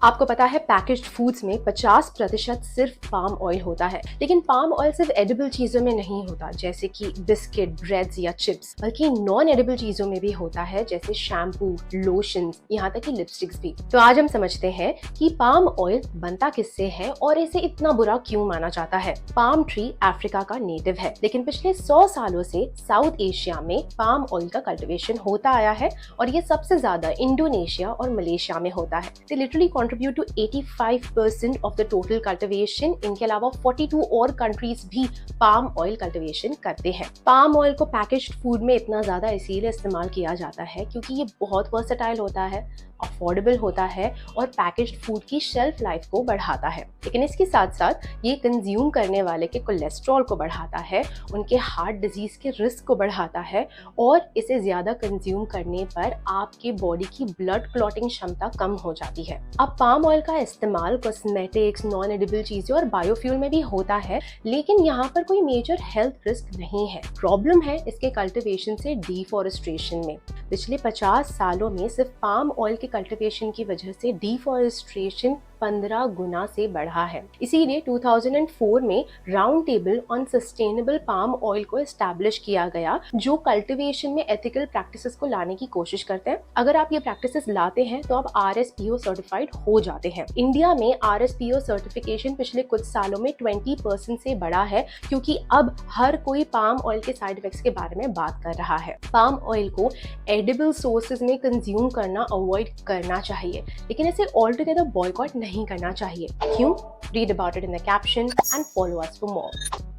आपको पता है पैकेज्ड फूड्स में 50% सिर्फ पाम ऑयल होता है, लेकिन पाम ऑयल सिर्फ एडिबल चीजों में नहीं होता जैसे कि बिस्किट, ब्रेड्स या चिप्स, बल्कि नॉन एडिबल चीजों में भी होता है जैसे शैम्पू, लोशंस, यहाँ तक कि लिपस्टिक्स भी। तो आज हम समझते हैं कि पाम ऑयल बनता किससे है और इसे इतना बुरा क्यों माना जाता है। पाम ट्री अफ्रीका का नेटिव है, लेकिन पिछले 100 सालों से साउथ एशिया में पाम ऑयल का कल्टिवेशन होता आया है और ये सबसे ज्यादा इंडोनेशिया और मलेशिया में होता है। They literally contribute to 85% of the total cultivation। इनके अलावा 42 और कंट्रीज भी पाम ऑयल कल्टिवेशन करते हैं। पाम ऑयल को पैकेज्ड फूड में इतना ज्यादा इसीलिए इस्तेमाल किया जाता है क्योंकि ये बहुत वर्सेटाइल होता है, अफोर्डेबल होता है और पैकेज्ड फूड की शेल्फ लाइफ को बढ़ाता है। लेकिन इसके साथ साथ ये कंज्यूम करने वाले के कोलेस्ट्रॉल को बढ़ाता है, उनके हार्ट डिजीज के रिस्क को बढ़ाता है और इसे ज्यादा कंज्यूम करने पर आपके बॉडी की ब्लड क्लॉटिंग क्षमता कम हो जाती है। अब पाम ऑयल का इस्तेमाल कॉस्मेटिक्स, नॉन एडिबल चीजें और बायोफ्यूल में भी होता है, लेकिन यहाँ पर कोई मेजर हेल्थ रिस्क नहीं है। प्रॉब्लम है इसके कल्टिवेशन से डिफॉरेस्टेशन में। पिछले 50 सालों में सिर्फ पाम ऑयल के कल्टिवेशन की वजह से डिफॉरेस्टेशन 15 गुना से बढ़ा है। इसीलिए 2004 में round table on sustainable palm oil को एस्टैब्लिश किया गया, जो कल्टिवेशन में एथिकल प्रैक्टिसेस को लाने की कोशिश करते हैं। अगर आप ये प्रैक्टिसेस लाते हैं तो आप RSPO सर्टिफाइड हो जाते हैं। इंडिया में RSPO सर्टिफिकेशन पिछले कुछ सालों में 20% से बढ़ा है, क्योंकि अब हर कोई पाम ऑयल के साइड इफेक्ट्स के बारे में बात कर रहा है। पाम ऑयल को एडिबल सोर्सेज में कंज्यूम करना अवॉइड करना चाहिए, लेकिन इसे ऑल टुगेदर बॉयकॉट नहीं करना चाहिए। क्यों? Read about it in the caption and follow us for more.